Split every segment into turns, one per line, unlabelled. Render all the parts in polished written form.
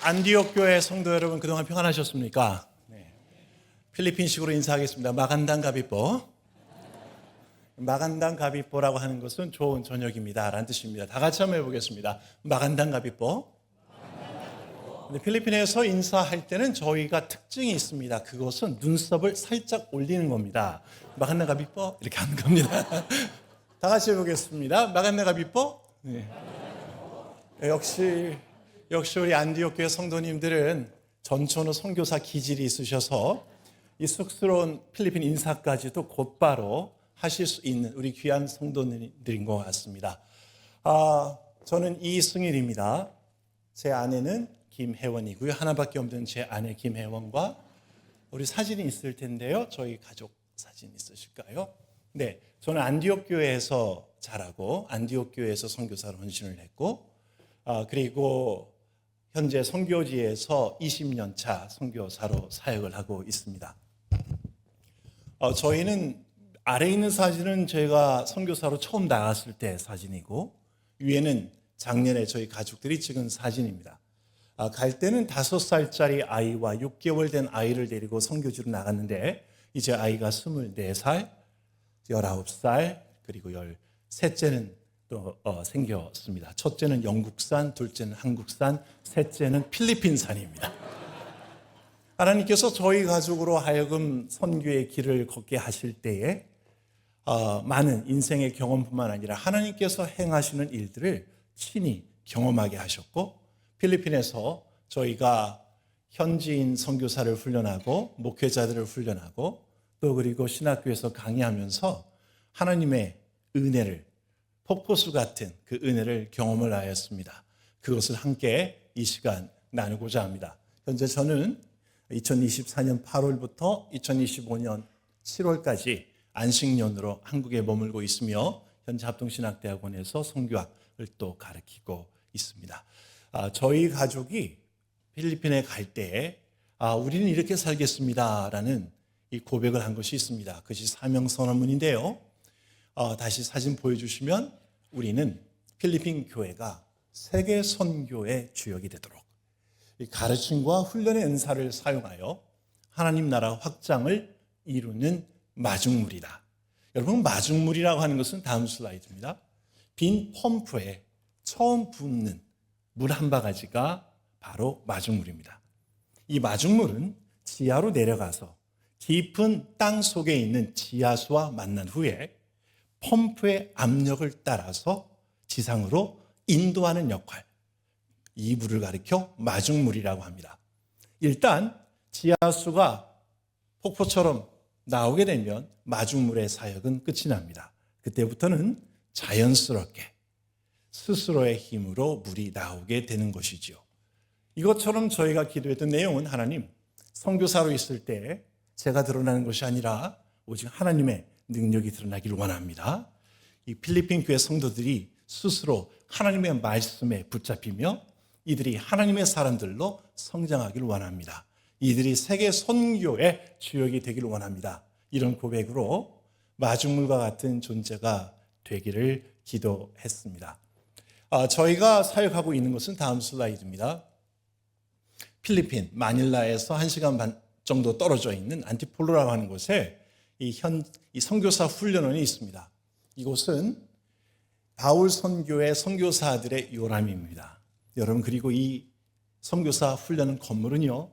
안디옥 교회 성도 여러분, 그동안 평안하셨습니까? 네. 필리핀식으로 인사하겠습니다. 마간당 가비뽀. 마간당 가비뽀라고 하는 것은 좋은 저녁입니다 라는 뜻입니다. 다 같이 한번 해보겠습니다. 마간당 가비뽀. 필리핀에서 인사할 때는 저희가 특징이 있습니다. 그것은 눈썹을 살짝 올리는 겁니다. 마간당 가비뽀 이렇게 하는 겁니다. 다 같이 해보겠습니다. 마간당 가비뽀. 네. 역시 우리 안디옥 교회 성도님들은 전천후 선교사 기질이 있으셔서 이 쑥스러운 필리핀 인사까지도 곧바로 하실 수 있는 우리 귀한 성도님들인 것 같습니다. 저는 이승일입니다. 제 아내는 김혜원이고요. 하나밖에 없는 제 아내 김혜원과 우리 사진이 있을 텐데요. 저희 가족 사진 있으실까요? 네, 저는 안디옥 교회에서 자라고 안디옥 교회에서 선교사로 헌신을 했고 그리고 현재 선교지에서 20년 차 선교사로 사역을 하고 있습니다. 저희는 아래에 있는 사진은 저희가 선교사로 처음 나갔을 때 사진이고 위에는 작년에 저희 가족들이 찍은 사진입니다. 갈 때는 5살짜리 아이와 6개월 된 아이를 데리고 선교지로 나갔는데 이제 아이가 24살, 19살, 그리고 13째는 또 생겼습니다. 첫째는 영국산, 둘째는 한국산, 셋째는 필리핀산입니다. 하나님께서 저희 가족으로 하여금 선교의 길을 걷게 하실 때에 많은 인생의 경험뿐만 아니라 하나님께서 행하시는 일들을 친히 경험하게 하셨고 필리핀에서 저희가 현지인 선교사를 훈련하고 목회자들을 훈련하고 또 그리고 신학교에서 강의하면서 하나님의 은혜를 폭포수 같은 그 은혜를 경험을 하였습니다. 그것을 함께 이 시간 나누고자 합니다. 현재 저는 2024년 8월부터 2025년 7월까지 안식년으로 한국에 머물고 있으며 현재 합동신학대학원에서 선교학을 또 가르치고 있습니다. 저희 가족이 필리핀에 갈 때 우리는 이렇게 살겠습니다라는 이 고백을 한 것이 있습니다. 그것이 사명선언문인데요. 다시 사진 보여주시면 우리는 필리핀 교회가 세계 선교의 주역이 되도록 가르침과 훈련의 은사를 사용하여 하나님 나라 확장을 이루는 마중물이다. 여러분, 마중물이라고 하는 것은 다음 슬라이드입니다. 빈 펌프에 처음 붓는 물 한 바가지가 바로 마중물입니다. 이 마중물은 지하로 내려가서 깊은 땅 속에 있는 지하수와 만난 후에 펌프의 압력을 따라서 지상으로 인도하는 역할, 이 물을 가리켜 마중물이라고 합니다. 일단 지하수가 폭포처럼 나오게 되면 마중물의 사역은 끝이 납니다. 그때부터는 자연스럽게 스스로의 힘으로 물이 나오게 되는 것이지요. 이것처럼 저희가 기도했던 내용은 하나님, 선교사로 있을 때 제가 드러나는 것이 아니라 오직 하나님의 능력이 드러나기를 원합니다. 이 필리핀 교회 성도들이 스스로 하나님의 말씀에 붙잡히며 이들이 하나님의 사람들로 성장하기를 원합니다. 이들이 세계 선교의 주역이 되기를 원합니다. 이런 고백으로 마중물과 같은 존재가 되기를 기도했습니다. 저희가 사역하고 있는 것은 다음 슬라이드입니다. 필리핀 마닐라에서 1시간 반 정도 떨어져 있는 안티폴로라고 하는 곳에 이 선교사 훈련원이 있습니다. 이곳은 바울 선교의 선교사들의 요람입니다. 여러분, 그리고 이 선교사 훈련 건물은요,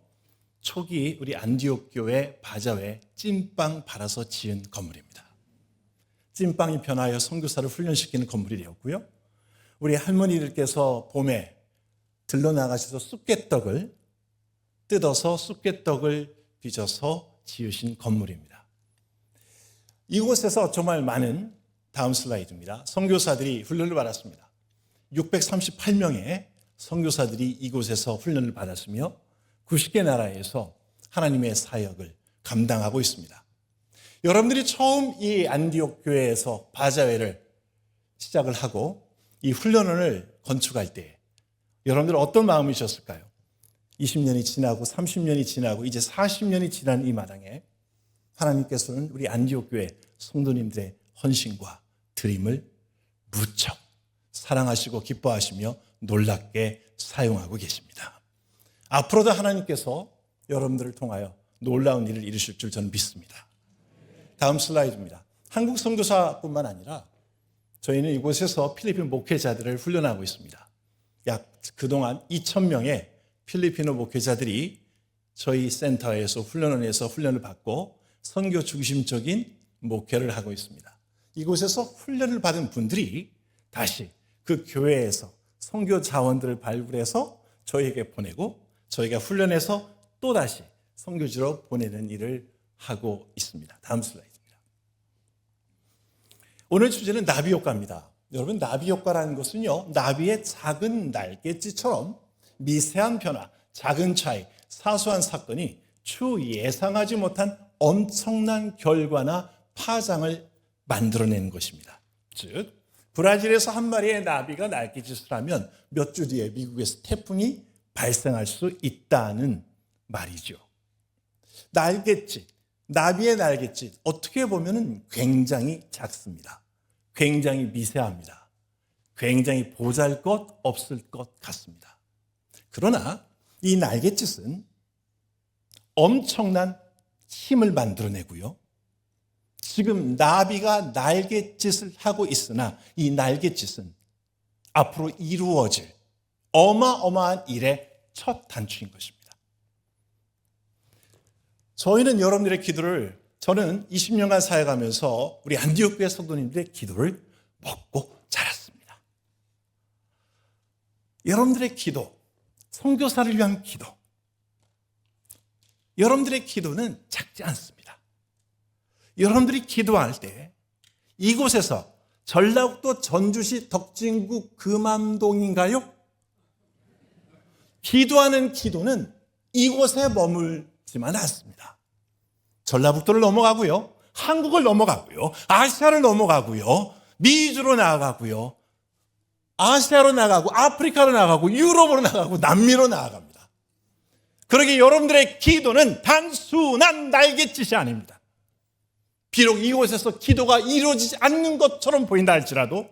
초기 우리 안디옥 교회 바자회 찐빵 팔아서 지은 건물입니다. 찐빵이 변하여 선교사를 훈련시키는 건물이 되었고요. 우리 할머니들께서 봄에 들러나가셔서 쑥개떡을 뜯어서 쑥개떡을 빚어서 지으신 건물입니다. 이곳에서 정말 많은, 다음 슬라이드입니다, 선교사들이 훈련을 받았습니다. 638명의 선교사들이 이곳에서 훈련을 받았으며 90개 나라에서 하나님의 사역을 감당하고 있습니다. 여러분들이 처음 이 안디옥 교회에서 바자회를 시작을 하고 이 훈련원을 건축할 때 여러분들 어떤 마음이셨을까요? 20년이 지나고 30년이 지나고 이제 40년이 지난 이 마당에 하나님께서는 우리 안디옥 교회 성도님들의 헌신과 드림을 무척 사랑하시고 기뻐하시며 놀랍게 사용하고 계십니다. 앞으로도 하나님께서 여러분들을 통하여 놀라운 일을 이루실 줄 저는 믿습니다. 다음 슬라이드입니다. 한국 선교사뿐만 아니라 저희는 이곳에서 필리핀 목회자들을 훈련하고 있습니다. 약 그동안 2,000명의 필리핀어 목회자들이 저희 센터에서 훈련원에서 훈련을 받고 선교 중심적인 목회를 하고 있습니다. 이곳에서 훈련을 받은 분들이 다시 그 교회에서 선교 자원들을 발굴해서 저희에게 보내고 저희가 훈련해서 또다시 선교지로 보내는 일을 하고 있습니다. 다음 슬라이드입니다. 오늘 주제는 나비 효과입니다. 여러분, 나비 효과라는 것은요, 나비의 작은 날갯짓처럼 미세한 변화, 작은 차이, 사소한 사건이 추후 예상하지 못한 엄청난 결과나 파장을 만들어내는 것입니다. 즉, 브라질에서 한 마리의 나비가 날갯짓을 하면 몇 주 뒤에 미국에서 태풍이 발생할 수 있다는 말이죠. 날갯짓, 나비의 날갯짓, 어떻게 보면 굉장히 작습니다. 굉장히 미세합니다. 굉장히 보잘것 없을 것 같습니다. 그러나 이 날갯짓은 엄청난 힘을 만들어내고요. 지금 나비가 날갯짓을 하고 있으나 이 날갯짓은 앞으로 이루어질 어마어마한 일의 첫 단추인 것입니다. 저희는 여러분들의 기도를, 저는 20년간 사역하면서 우리 안디옥 교회 성도님들의 기도를 먹고 자랐습니다. 여러분들의 기도, 선교사를 위한 기도, 여러분들의 기도는 작지 않습니다. 여러분들이 기도할 때 이곳에서 전라북도 전주시 덕진구 금암동인가요? 기도하는 기도는 이곳에 머물지만 않습니다. 전라북도를 넘어가고요, 한국을 넘어가고요, 아시아를 넘어가고요, 미주로 나아가고요, 아시아로 나가고 아프리카로 나가고 유럽으로 나가고 남미로 나아갑니다. 그러기에 여러분들의 기도는 단순한 날갯짓이 아닙니다. 비록 이곳에서 기도가 이루어지지 않는 것처럼 보인다 할지라도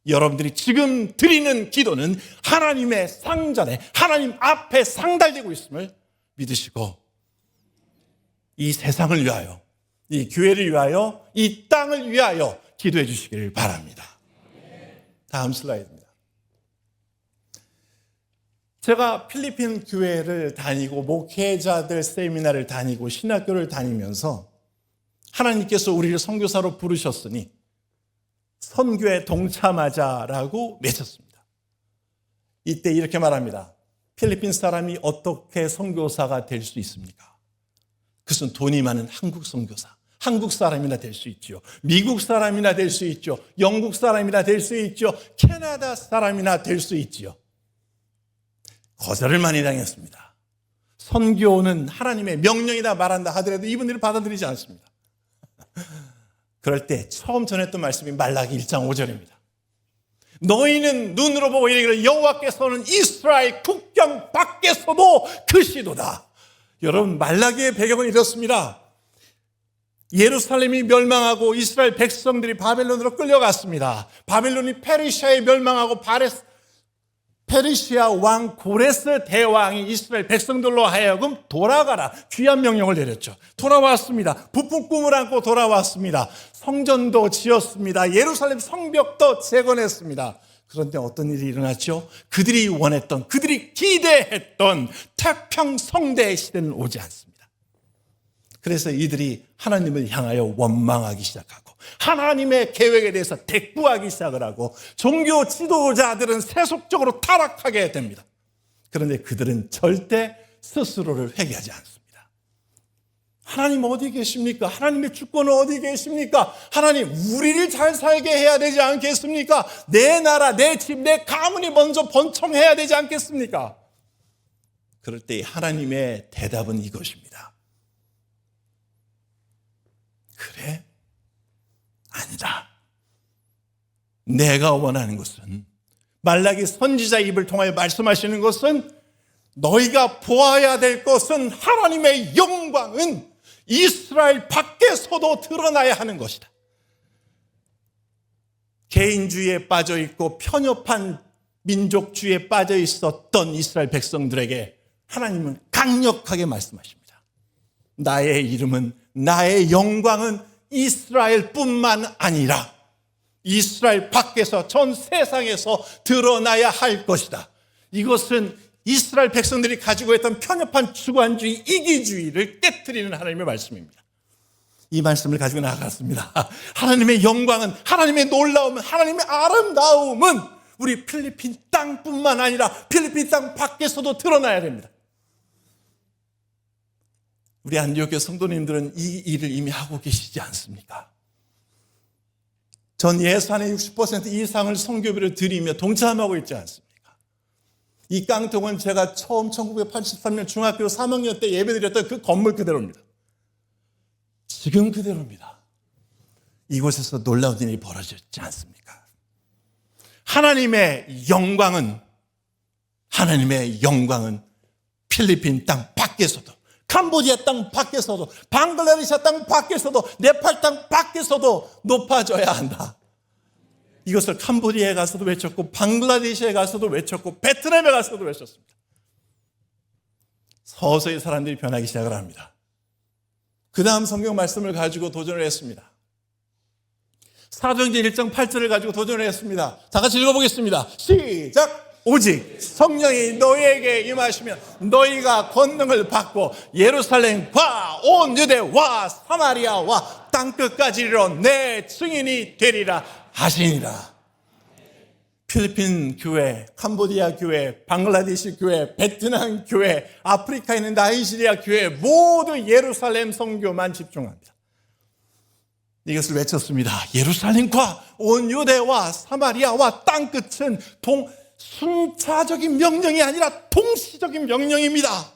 여러분들이 지금 드리는 기도는 하나님의 상전에, 하나님 앞에 상달되고 있음을 믿으시고 이 세상을 위하여, 이 교회를 위하여, 이 땅을 위하여 기도해 주시기를 바랍니다. 다음 슬라이드입니다. 제가 필리핀 교회를 다니고 목회자들 세미나를 다니고 신학교를 다니면서 하나님께서 우리를 선교사로 부르셨으니 선교에 동참하자라고 맺었습니다. 이때 이렇게 말합니다. 필리핀 사람이 어떻게 선교사가 될 수 있습니까? 그것은 돈이 많은 한국 선교사, 한국 사람이나 될 수 있죠. 미국 사람이나 될 수 있죠. 영국 사람이나 될 수 있죠. 캐나다 사람이나 될 수 있죠. 거절을 많이 당했습니다. 선교는 하나님의 명령이다 말한다 하더라도 이분들이 받아들이지 않습니다. 그럴 때 처음 전했던 말씀이 말라기 1장 5절입니다. 너희는 눈으로 보고 이르기를 여호와께서는 이스라엘 국경 밖에서도 크시도다. 여러분, 말라기의 배경은 이렇습니다. 예루살렘이 멸망하고 이스라엘 백성들이 바벨론으로 끌려갔습니다. 바벨론이 페르시아에 멸망하고 페르시아 왕 고레스 대왕이 이스라엘 백성들로 하여금 돌아가라 귀한 명령을 내렸죠. 돌아왔습니다. 부푼 꿈을 안고 돌아왔습니다. 성전도 지었습니다. 예루살렘 성벽도 재건했습니다. 그런데 어떤 일이 일어났죠? 그들이 원했던, 그들이 기대했던 태평성대의 시대는 오지 않습니다. 그래서 이들이 하나님을 향하여 원망하기 시작하고 하나님의 계획에 대해서 대꾸하기 시작을 하고 종교 지도자들은 세속적으로 타락하게 됩니다. 그런데 그들은 절대 스스로를 회개하지 않습니다. 하나님 어디 계십니까? 하나님의 주권은 어디 계십니까? 하나님, 우리를 잘 살게 해야 되지 않겠습니까? 내 나라, 내 집, 내 가문이 먼저 번창해야 되지 않겠습니까? 그럴 때 하나님의 대답은 이것입니다. 그래? 아니다. 내가 원하는 것은, 말라기 선지자 입을 통하여 말씀하시는 것은, 너희가 보아야 될 것은 하나님의 영광은 이스라엘 밖에서도 드러나야 하는 것이다. 개인주의에 빠져 있고 편협한 민족주의에 빠져 있었던 이스라엘 백성들에게 하나님은 강력하게 말씀하십니다. 나의 이름은, 나의 영광은 이스라엘뿐만 아니라 이스라엘 밖에서 전 세상에서 드러나야 할 것이다. 이것은 이스라엘 백성들이 가지고 있던 편협한 주관주의, 이기주의를 깨트리는 하나님의 말씀입니다. 이 말씀을 가지고 나아갔습니다. 하나님의 영광은, 하나님의 놀라움은, 하나님의 아름다움은 우리 필리핀 땅뿐만 아니라 필리핀 땅 밖에서도 드러나야 됩니다. 우리 안디옥교회 성도님들은 이 일을 이미 하고 계시지 않습니까? 전 예산의 60% 이상을 선교비를 드리며 동참하고 있지 않습니까? 이 깡통은 제가 처음 1983년 중학교 3학년 때 예배드렸던 그 건물 그대로입니다. 지금 그대로입니다. 이곳에서 놀라운 일이 벌어졌지 않습니까? 하나님의 영광은 필리핀 땅 밖에서도, 캄보디아 땅 밖에서도, 방글라데시 땅 밖에서도, 네팔 땅 밖에서도 높아져야 한다. 이것을 캄보디아에 가서도 외쳤고, 방글라데시에 가서도 외쳤고, 베트남에 가서도 외쳤습니다. 서서히 사람들이 변하기 시작을 합니다. 그 다음 성경 말씀을 가지고 도전을 했습니다. 사도행전 1장 8절을 가지고 도전을 했습니다. 다 같이 읽어보겠습니다. 시작! 오직 성령이 너희에게 임하시면 너희가 권능을 받고 예루살렘과 온 유대와 사마리아와 땅끝까지 이르러 내 증인이 되리라 하시니라. 필리핀 교회, 캄보디아 교회, 방글라데시 교회, 베트남 교회, 아프리카에 있는 나이지리아 교회 모두 예루살렘 선교만 집중합니다. 이것을 외쳤습니다. 예루살렘과 온 유대와 사마리아와 땅끝은 순차적인 명령이 아니라 동시적인 명령입니다.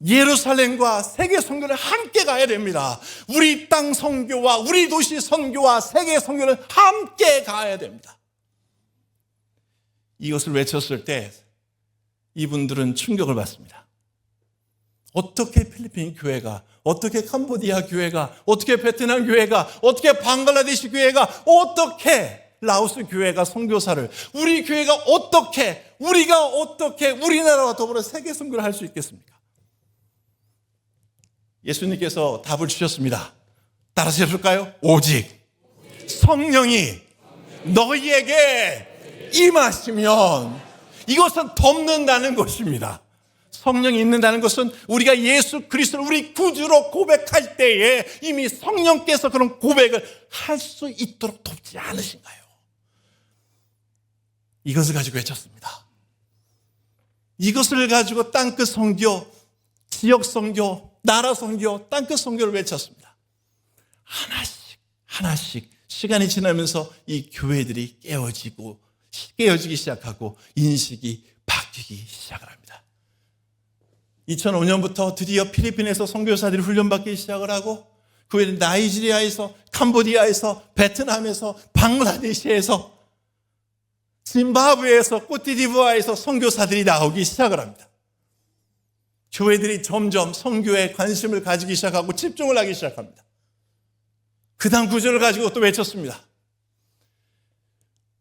예루살렘과 세계 선교를 함께 가야 됩니다. 우리 땅 선교와 우리 도시 선교와 세계 선교는 함께 가야 됩니다. 이것을 외쳤을 때 이분들은 충격을 받습니다. 어떻게 필리핀 교회가, 어떻게 캄보디아 교회가, 어떻게 베트남 교회가, 어떻게 방글라데시 교회가, 어떻게 라오스 교회가 선교사를, 우리 교회가 어떻게, 우리가 어떻게 우리나라와 더불어 세계 선교를 할 수 있겠습니까? 예수님께서 답을 주셨습니다. 따라서 해볼까요? 오직 성령이 너희에게 임하시면, 이것은 덮는다는 것입니다. 성령이 있는다는 것은 우리가 예수 그리스도를 우리 구주로 고백할 때에 이미 성령께서 그런 고백을 할 수 있도록 돕지 않으신가요? 이것을 가지고 외쳤습니다. 이것을 가지고 땅끝 선교, 지역 선교, 나라 선교, 땅끝 선교를 외쳤습니다. 하나씩 시간이 지나면서 이 교회들이 깨어지기 시작하고 인식이 바뀌기 시작을 합니다. 2005년부터 드디어 필리핀에서 선교사들이 훈련받기 시작을 하고, 그 외에 나이지리아에서, 캄보디아에서, 베트남에서, 방글라데시에서, 짐바브웨에서, 코트디부아에서 선교사들이 나오기 시작을 합니다. 교회들이 점점 선교에 관심을 가지기 시작하고 집중을 하기 시작합니다. 그 다음 구절을 가지고 또 외쳤습니다.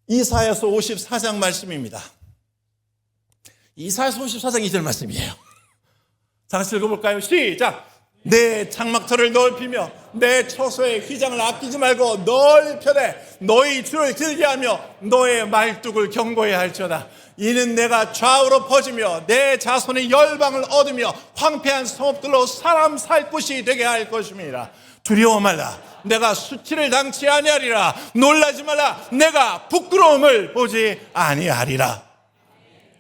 이사야서 54장 말씀입니다. 이사야서 54장 2절 말씀이에요. 다 같이 읽어볼까요? 시작! 내 장막터를 넓히며 내 처소의 휘장을 아끼지 말고 널 펴내 너희 줄을 길게 하며 너의 말뚝을 견고히 할지어다. 이는 내가 좌우로 퍼지며 내 자손이 열방을 얻으며 황폐한 성읍들로 사람 살 곳이 되게 할 것입니다. 두려워 말라. 내가 수치를 당치 아니하리라. 놀라지 말라. 내가 부끄러움을 보지 아니하리라.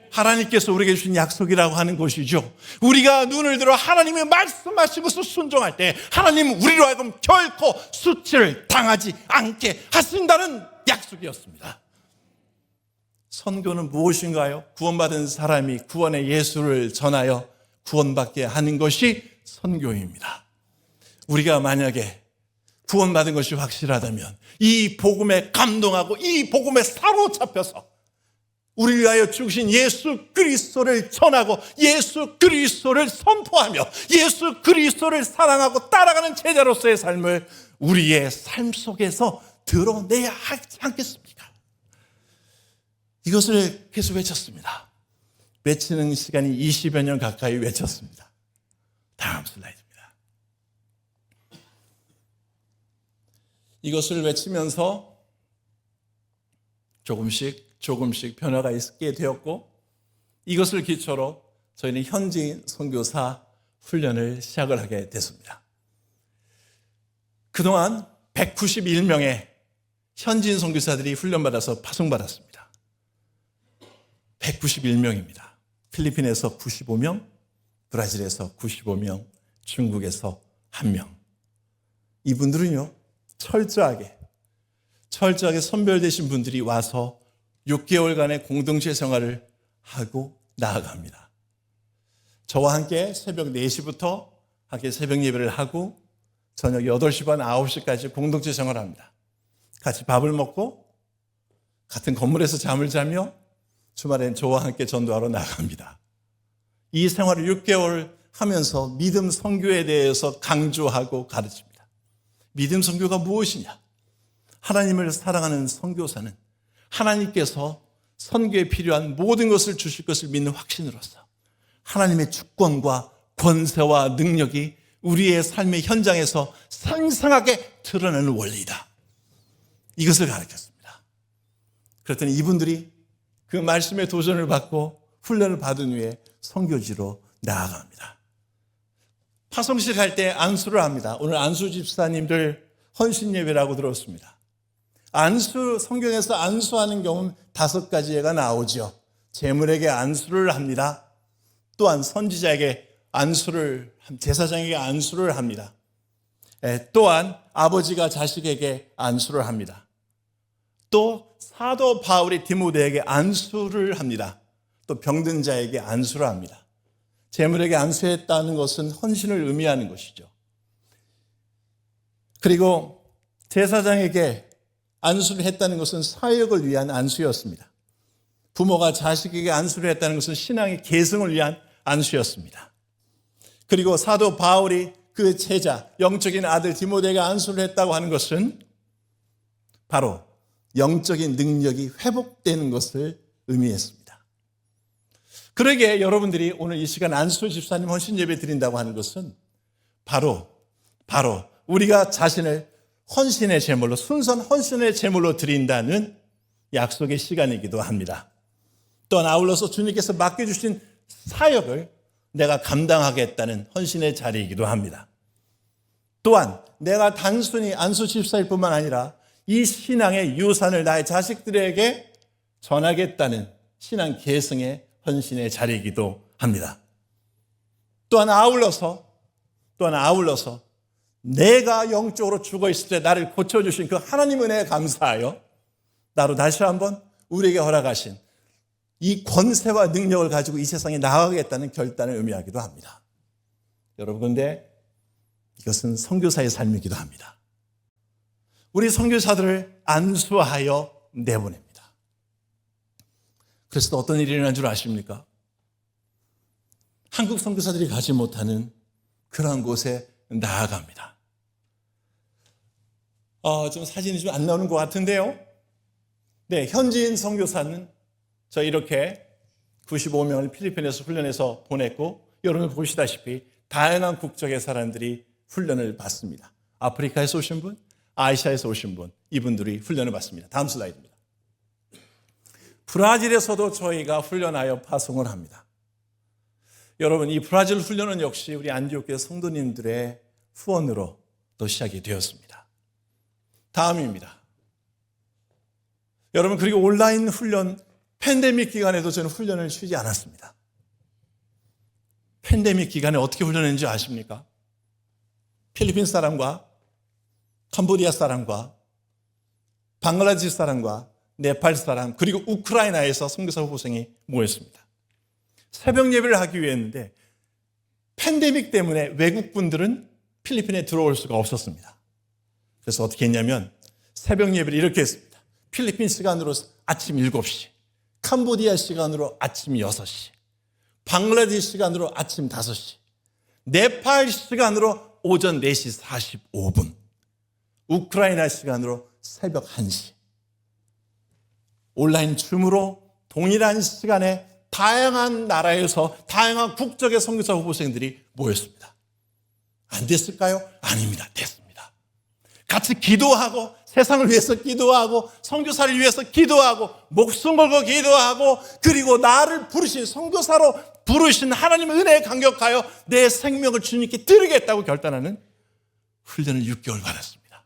하나님께서 우리에게 주신 약속이라고 하는 것이죠. 우리가 눈을 들어 하나님의 말씀하신 것을 순종할 때 하나님은 우리로 하여금 결코 수치를 당하지 않게 하신다는 약속이었습니다. 선교는 무엇인가요? 구원받은 사람이 구원의 예수를 전하여 구원받게 하는 것이 선교입니다. 우리가 만약에 구원받은 것이 확실하다면 이 복음에 감동하고 이 복음에 사로잡혀서 우리를 위하여 죽으신 예수 그리스도를 전하고 예수 그리스도를 선포하며 예수 그리스도를 사랑하고 따라가는 제자로서의 삶을 우리의 삶 속에서 드러내야 하지 않겠습니까? 이것을 계속 외쳤습니다. 외치는 시간이 20여 년 가까이 외쳤습니다. 다음 슬라이드입니다. 이것을 외치면서 조금씩 변화가 있게 되었고, 이것을 기초로 저희는 현지인 선교사 훈련을 시작을 하게 됐습니다. 그동안 191명의 현지인 선교사들이 훈련받아서 파송받았습니다. 191명입니다. 필리핀에서 95명, 브라질에서 95명, 중국에서 1명. 이분들은요, 철저하게 선별되신 분들이 와서 6개월간의 공동체 생활을 하고 나아갑니다. 저와 함께 새벽 4시부터 함께 새벽 예배를 하고 저녁 8시 반, 9시까지 공동체 생활을 합니다. 같이 밥을 먹고 같은 건물에서 잠을 자며 주말엔 저와 함께 전도하러 나갑니다. 이 생활을 6개월 하면서 믿음 선교에 대해서 강조하고 가르칩니다. 믿음 선교가 무엇이냐? 하나님을 사랑하는 선교사는 하나님께서 선교에 필요한 모든 것을 주실 것을 믿는 확신으로서 하나님의 주권과 권세와 능력이 우리의 삶의 현장에서 상상하게 드러나는 원리다. 이것을 가르쳤습니다. 그랬더니 이분들이 그 말씀의 도전을 받고 훈련을 받은 후에 선교지로 나아갑니다. 파송식 할 때 안수를 합니다. 오늘 안수 집사님들 헌신 예배라고 들었습니다. 성경에서 안수하는 경우는 5가지가 나오죠. 제물에게 안수를 합니다. 또한 선지자에게 제사장에게 안수를 합니다. 또한 아버지가 자식에게 안수를 합니다. 또 사도 바울이 디모데에게 안수를 합니다. 또 병든 자에게 안수를 합니다. 제물에게 안수했다는 것은 헌신을 의미하는 것이죠. 그리고 제사장에게 안수를 했다는 것은 사역을 위한 안수였습니다. 부모가 자식에게 안수를 했다는 것은 신앙의 계승을 위한 안수였습니다. 그리고 사도 바울이 그 제자, 영적인 아들 디모데에게 안수를 했다고 하는 것은 바로 영적인 능력이 회복되는 것을 의미했습니다. 그러기에 여러분들이 오늘 이 시간 안수 집사님 헌신 예배 드린다고 하는 것은 바로 우리가 자신을 헌신의 제물로, 순선 헌신의 제물로 드린다는 약속의 시간이기도 합니다. 또한 아울러서 주님께서 맡겨주신 사역을 내가 감당하겠다는 헌신의 자리이기도 합니다. 또한 내가 단순히 안수 집사일 뿐만 아니라 이 신앙의 유산을 나의 자식들에게 전하겠다는 신앙 계승의 헌신의 자리이기도 합니다. 또한 아울러서 내가 영적으로 죽어 있을 때 나를 고쳐주신 그 하나님 은혜에 감사하여 나로 다시 한번 우리에게 허락하신 이 권세와 능력을 가지고 이 세상에 나아가겠다는 결단을 의미하기도 합니다. 여러분, 근데 이것은 선교사의 삶이기도 합니다. 우리 선교사들을 안수하여 내보냅니다. 그래서 또 어떤 일이 일어난 줄 아십니까? 한국 선교사들이 가지 못하는 그러한 곳에 나아갑니다. 좀 사진이 좀 안 나오는 것 같은데요. 네, 현지인 선교사는 저 이렇게 95명을 필리핀에서 훈련해서 보냈고, 여러분 보시다시피 다양한 국적의 사람들이 훈련을 받습니다. 아프리카에서 오신 분, 아시아에서 오신 분, 이분들이 훈련을 받습니다. 다음 슬라이드입니다. 브라질에서도 저희가 훈련하여 파송을 합니다. 여러분, 이 브라질 훈련은 역시 우리 안디옥교회 성도님들의 후원으로 또 시작이 되었습니다. 다음입니다. 여러분, 그리고 온라인 훈련, 팬데믹 기간에도 저는 훈련을 쉬지 않았습니다. 팬데믹 기간에 어떻게 훈련했는지 아십니까? 필리핀 사람과 캄보디아 사람과 방글라데시 사람과 네팔 사람, 그리고 우크라이나에서 선교사 후보생이 모였습니다. 새벽 예배를 하기 위해였는데 팬데믹 때문에 외국분들은 필리핀에 들어올 수가 없었습니다. 그래서 어떻게 했냐면 새벽 예배를 이렇게 했습니다. 필리핀 시간으로 아침 7시, 캄보디아 시간으로 아침 6시, 방글라데시 시간으로 아침 5시, 네팔 시간으로 오전 4시 45분, 우크라이나 시간으로 새벽 1시. 온라인 줌으로 동일한 시간에 다양한 나라에서 다양한 국적의 선교사 후보생들이 모였습니다. 안 됐을까요? 아닙니다. 됐습니다. 같이 기도하고 세상을 위해서 기도하고 선교사를 위해서 기도하고 목숨 걸고 기도하고 그리고 나를 부르신 선교사로 부르신 하나님의 은혜에 감격하여 내 생명을 주님께 드리겠다고 결단하는 훈련을 6개월 받았습니다.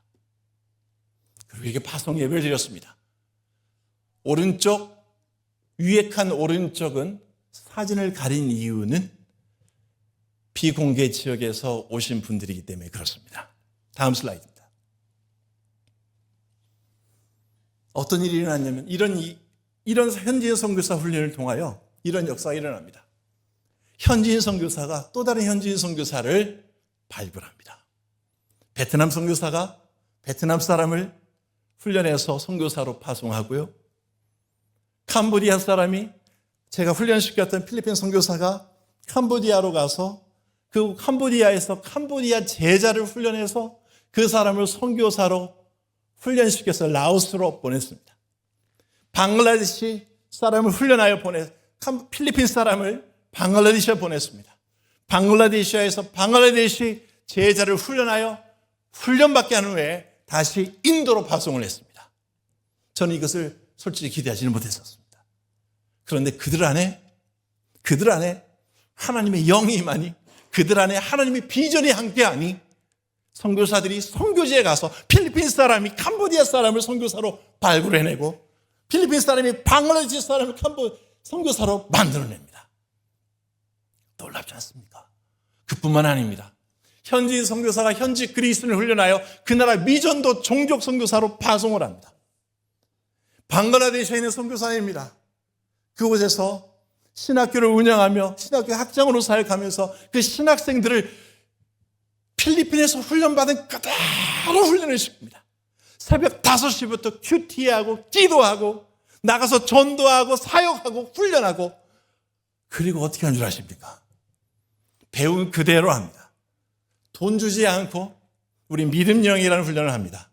그리고 이게 파송 예배를 드렸습니다. 오른쪽 위에 칸 오른쪽은 사진을 가린 이유는 비공개 지역에서 오신 분들이기 때문에 그렇습니다. 다음 슬라이드입니다. 어떤 일이 일어났냐면 이런 현지인 선교사 훈련을 통하여 이런 역사가 일어납니다. 현지인 선교사가 또 다른 현지인 선교사를 발굴합니다. 베트남 선교사가 베트남 사람을 훈련해서 선교사로 파송하고요. 캄보디아 사람이 제가 훈련시켰던 필리핀 선교사가 캄보디아로 가서 그 캄보디아에서 캄보디아 제자를 훈련해서 그 사람을 선교사로 훈련시켜서 라오스로 보냈습니다. 방글라데시 사람을 훈련하여 필리핀 사람을 방글라데시에 보냈습니다. 방글라데시아에서 방글라데시 제자를 훈련하여 훈련받게 한 후에 다시 인도로 파송을 했습니다. 저는 이것을 솔직히 기대하지는 못했었습니다. 그런데 그들 안에 하나님의 영이 임하니 그들 안에 하나님의 비전이 함께하니 선교사들이 선교지에 가서 필리핀 사람이 캄보디아 사람을 선교사로 발굴해내고 필리핀 사람이 방글라데시 사람을 선교사로 만들어냅니다. 놀랍지 않습니까? 그뿐만 아닙니다. 현지인 선교사가 현지 그리스도인을 훈련하여 그 나라 미전도 종족 선교사로 파송을 합니다. 방글라데시에 있는 선교사입니다. 그곳에서 신학교를 운영하며 신학교 학장으로 사역하면서 그 신학생들을 필리핀에서 훈련받은 그대로 훈련을 시킵니다. 새벽 5시부터 큐티하고 기도하고 나가서 전도하고 사역하고 훈련하고 그리고 어떻게 하는 줄 아십니까? 배운 그대로 합니다. 돈 주지 않고 우리 믿음령이라는 훈련을 합니다.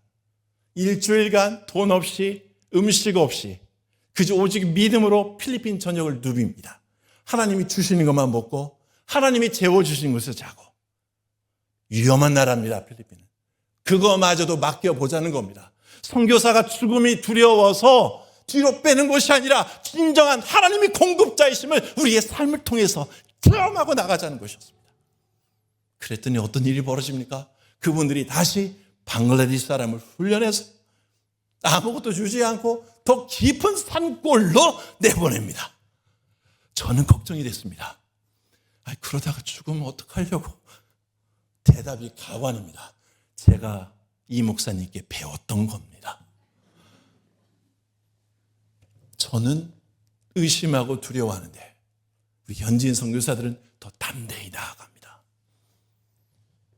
일주일간 돈 없이 음식 없이 그저 오직 믿음으로 필리핀 전역을 누빕니다. 하나님이 주시는 것만 먹고 하나님이 재워주신 곳에서 자고 위험한 나라입니다. 필리핀은. 그거마저도 맡겨보자는 겁니다. 선교사가 죽음이 두려워서 뒤로 빼는 것이 아니라 진정한 하나님이 공급자이심을 우리의 삶을 통해서 체험하고 나가자는 것이었습니다. 그랬더니 어떤 일이 벌어집니까? 그분들이 다시 방글라데시 사람을 훈련해서 아무것도 주지 않고 더 깊은 산골로 내보냅니다. 저는 걱정이 됐습니다. 그러다가 죽으면 어떡하려고. 대답이 가관입니다. 제가 이 목사님께 배웠던 겁니다. 저는 의심하고 두려워하는데 우리 현지인 선교사들은 더 담대히 나아갑니다.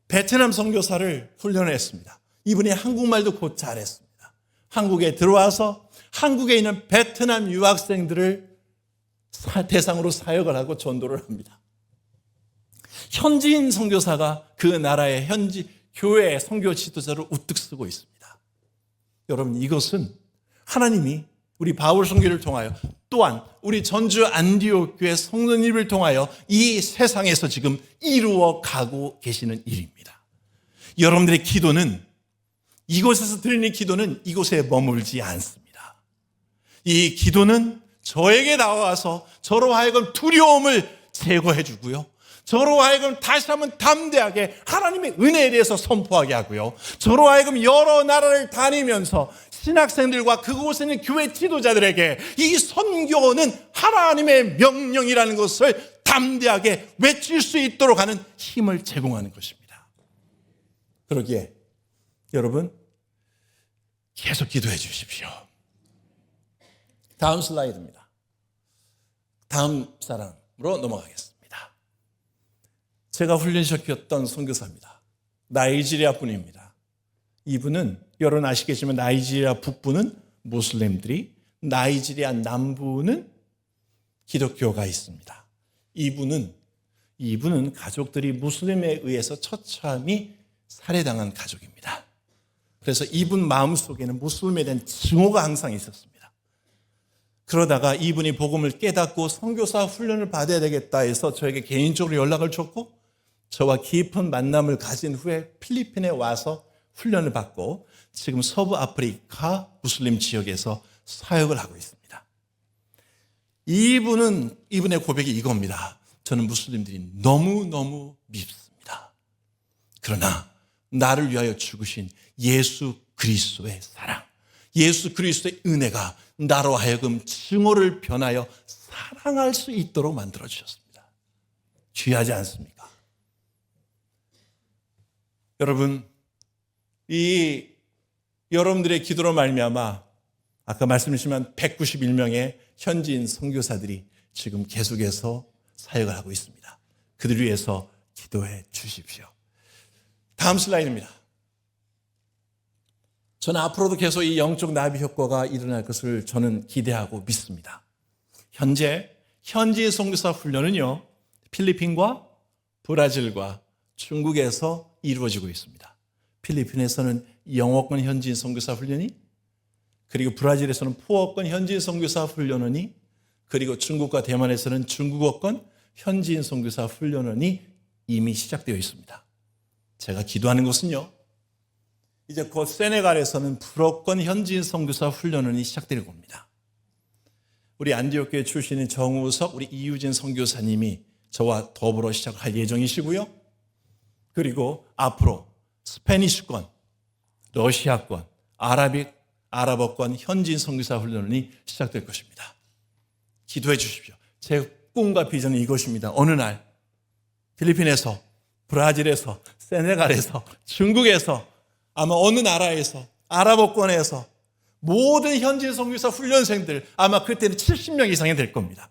베트남 선교사를 훈련했습니다. 이분이 한국말도 곧 잘했습니다. 한국에 들어와서 한국에 있는 베트남 유학생들을 대상으로 사역을 하고 전도를 합니다. 현지인 선교사가 그 나라의 현지 교회 선교 지도자를 우뚝 쓰고 있습니다. 여러분, 이것은 하나님이 우리 바울 선교를 통하여 또한 우리 전주 안디옥 교회 성도님을 통하여 이 세상에서 지금 이루어 가고 계시는 일입니다. 여러분들의 기도는 이곳에서 드리는 기도는 이곳에 머물지 않습니다. 이 기도는 저에게 나와서 저로 하여금 두려움을 제거해 주고요. 저로 하여금 다시 한번 담대하게 하나님의 은혜에 대해서 선포하게 하고요. 저로 하여금 여러 나라를 다니면서 신학생들과 그곳에 있는 교회 지도자들에게 이 선교는 하나님의 명령이라는 것을 담대하게 외칠 수 있도록 하는 힘을 제공하는 것입니다. 그러기에 여러분 계속 기도해 주십시오. 다음 슬라이드입니다. 다음 사람으로 넘어가겠습니다. 제가 훈련시켰던 선교사입니다. 나이지리아 분입니다. 이분은 여러분 아시겠지만 나이지리아 북부는 무슬림들이, 나이지리아 남부는 기독교가 있습니다. 이분은 가족들이 무슬림에 의해서 처참히 살해당한 가족입니다. 그래서 이분 마음속에는 무슬림에 대한 증오가 항상 있었습니다. 그러다가 이분이 복음을 깨닫고 선교사 훈련을 받아야 되겠다 해서 저에게 개인적으로 연락을 줬고 저와 깊은 만남을 가진 후에 필리핀에 와서 훈련을 받고 지금 서부 아프리카 무슬림 지역에서 사역을 하고 있습니다. 이분의 고백이 이겁니다. 저는 무슬림들이 너무너무 밉습니다. 그러나 나를 위하여 죽으신 예수 그리스도의 사랑, 예수 그리스도의 은혜가 나로 하여금 증오를 변하여 사랑할 수 있도록 만들어주셨습니다. 귀하지 않습니까? 여러분, 여러분들의 기도로 말미암아 아까 말씀하신 191명의 현지인 선교사들이 지금 계속해서 사역을 하고 있습니다. 그들 위해서 기도해 주십시오. 다음 슬라이드입니다. 저는 앞으로도 계속 이 영적 나비 효과가 일어날 것을 저는 기대하고 믿습니다. 현재 현지인 선교사 훈련은요, 필리핀과 브라질과 중국에서 이루어지고 있습니다. 필리핀에서는 영어권 현지인 선교사 훈련이, 그리고 브라질에서는 포어권 현지인 선교사 훈련원이, 그리고 중국과 대만에서는 중국어권 현지인 선교사 훈련원이 이미 시작되어 있습니다. 제가 기도하는 것은요, 이제 곧 세네갈에서는 불어권 현지인 선교사 훈련원이 시작될 겁니다. 우리 안디옥교회 출신인 정우석, 우리 이유진 선교사님이 저와 더불어 시작할 예정이시고요. 그리고 앞으로 스페니쉬권, 러시아권, 아랍어권 현지인 선교사 훈련이 시작될 것입니다. 기도해 주십시오. 제 꿈과 비전은 이것입니다. 어느 날 필리핀에서, 브라질에서, 세네갈에서, 중국에서, 아마 어느 나라에서, 아랍어권에서 모든 현지인 선교사 훈련생들, 아마 그때는 70명 이상이 될 겁니다.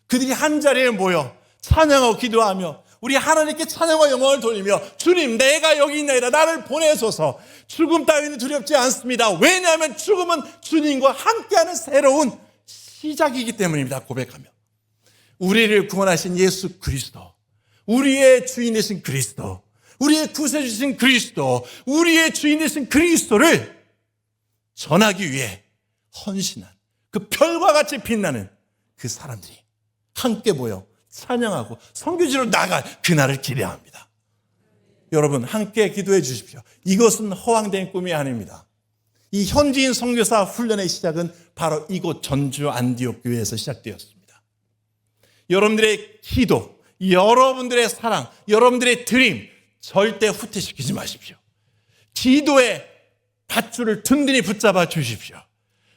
그들이 한 자리에 모여 찬양하고 기도하며 우리 하나님께 찬양과 영광을 돌리며, 주님, 내가 여기 있나이다, 나를 보내소서. 죽음 따위는 두렵지 않습니다. 왜냐하면 죽음은 주님과 함께하는 새로운 시작이기 때문입니다. 고백하며 우리를 구원하신 예수 그리스도, 우리의 주인 되신 그리스도, 우리의 구세주신 그리스도, 우리의 주인 되신 그리스도를 전하기 위해 헌신한 그 별과 같이 빛나는 그 사람들이 함께 모여 찬양하고 선교지로 나갈 그날을 기대합니다. 여러분, 함께 기도해 주십시오. 이것은 허황된 꿈이 아닙니다. 이 현지인 선교사 훈련의 시작은 바로 이곳 전주 안디옥 교회에서 시작되었습니다. 여러분들의 기도, 여러분들의 사랑, 여러분들의 드림 절대 후퇴시키지 마십시오. 기도의 밧줄을 든든히 붙잡아 주십시오.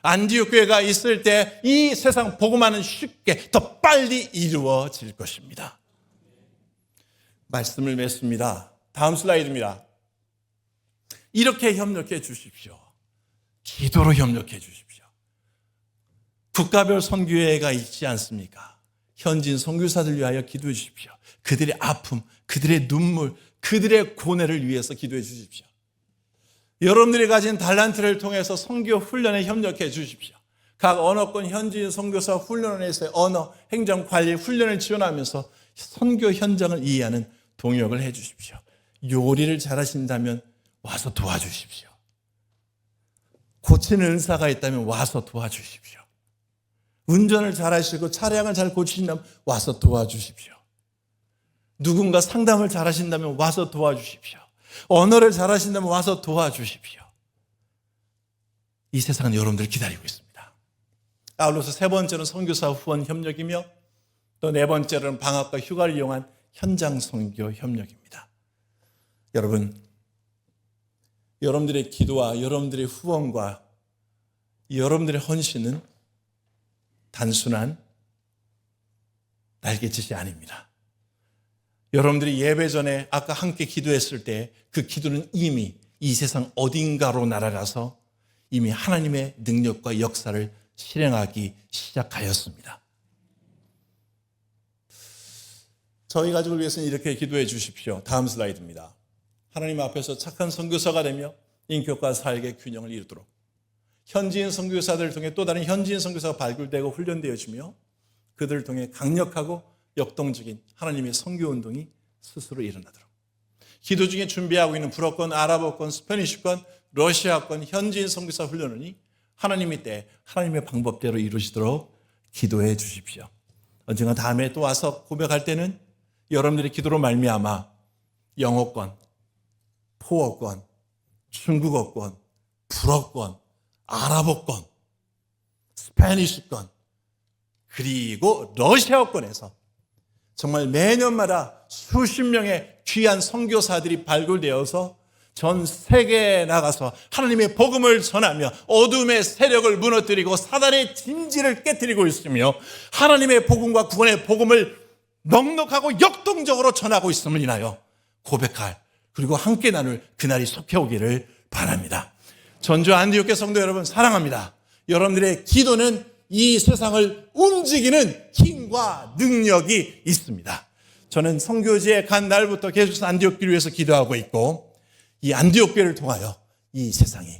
안디옥 교회가 있을 때 이 세상 복음화는 쉽게 더 빨리 이루어질 것입니다. 말씀을 맺습니다. 다음 슬라이드입니다. 이렇게 협력해 주십시오. 기도로 협력해 주십시오. 국가별 선교회가 있지 않습니까? 현지인 선교사들 위하여 기도해 주십시오. 그들의 아픔, 그들의 눈물, 그들의 고뇌를 위해서 기도해 주십시오. 여러분들이 가진 달란트를 통해서 선교 훈련에 협력해 주십시오. 각 언어권 현지인 선교사 훈련원에서의 언어, 행정, 관리 훈련을 지원하면서 선교 현장을 이해하는 동역을 해 주십시오. 요리를 잘하신다면 와서 도와주십시오. 고치는 은사가 있다면 와서 도와주십시오. 운전을 잘하시고 차량을 잘 고치신다면 와서 도와주십시오. 누군가 상담을 잘하신다면 와서 도와주십시오. 언어를 잘하신다면 와서 도와주십시오. 이 세상은 여러분들을 기다리고 있습니다. 아울러서 세 번째는 선교사 후원 협력이며, 또 네 번째는 방학과 휴가를 이용한 현장 선교 협력입니다. 여러분, 여러분들의 기도와 여러분들의 후원과 여러분들의 헌신은 단순한 날갯짓이 아닙니다. 여러분들이 예배 전에 아까 함께 기도했을 때 그 기도는 이미 이 세상 어딘가로 날아가서 이미 하나님의 능력과 역사를 실행하기 시작하였습니다. 저희 가족을 위해서는 이렇게 기도해 주십시오. 다음 슬라이드입니다. 하나님 앞에서 착한 선교사가 되며 인격과 사역의 균형을 이루도록 현지인 선교사들을 통해 또 다른 현지인 선교사가 발굴되고 훈련되어지며 그들을 통해 강력하고 역동적인 하나님의 선교운동이 스스로 일어나도록, 기도 중에 준비하고 있는 불어권, 아랍어권, 스페니쉬권, 러시아권 현지인 선교사 훈련원이 하나님의 때 하나님의 방법대로 이루어지도록 기도해 주십시오. 언젠가 다음에 또 와서 고백할 때는 여러분들의 기도로 말미암아 영어권, 포어권, 중국어권, 불어권, 아랍어권, 스페니쉬권, 그리고 러시아어권에서 정말 매년마다 수십 명의 귀한 선교사들이 발굴되어서 전 세계에 나가서 하나님의 복음을 전하며 어둠의 세력을 무너뜨리고 사단의 진지를 깨뜨리고 있으며 하나님의 복음과 구원의 복음을 넉넉하고 역동적으로 전하고 있음을 인하여 고백할, 그리고 함께 나눌 그날이 속해 오기를 바랍니다. 전주 안디옥교 성도 여러분, 사랑합니다. 여러분들의 기도는 이 세상을 움직이는 힘과 능력이 있습니다. 저는 선교지에 간 날부터 계속해서 안디옥교를 위해서 기도하고 있고, 이 안디옥교를 통하여 이 세상이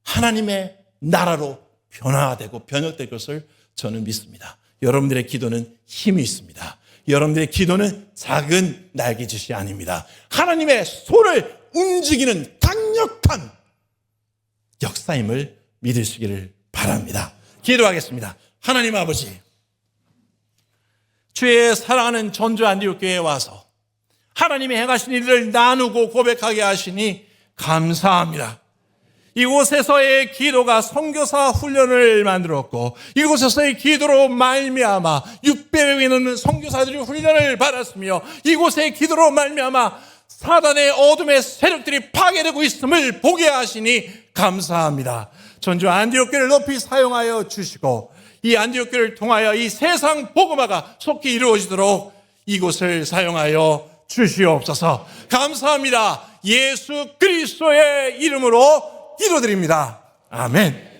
하나님의 나라로 변화되고 변혁될 것을 저는 믿습니다. 여러분들의 기도는 힘이 있습니다. 여러분들의 기도는 작은 날개짓이 아닙니다. 하나님의 손을 움직이는 강력한 역사임을 믿으시기를 바랍니다. 기도하겠습니다. 하나님 아버지, 주의 사랑하는 전주 안디옥교회에 와서 하나님이 행하신 일을 나누고 고백하게 하시니 감사합니다. 이곳에서의 기도가 선교사 훈련을 만들었고, 이곳에서의 기도로 말미암아 600명이 넘는 선교사들이 훈련을 받았으며, 이곳의 기도로 말미암아 사단의 어둠의 세력들이 파괴되고 있음을 보게 하시니 감사합니다. 전주 안디옥교를 높이 사용하여 주시고, 이 안디옥교를 통하여 이 세상 복음화가 속히 이루어지도록 이곳을 사용하여 주시옵소서. 감사합니다. 예수 그리스도의 이름으로 기도드립니다. 아멘.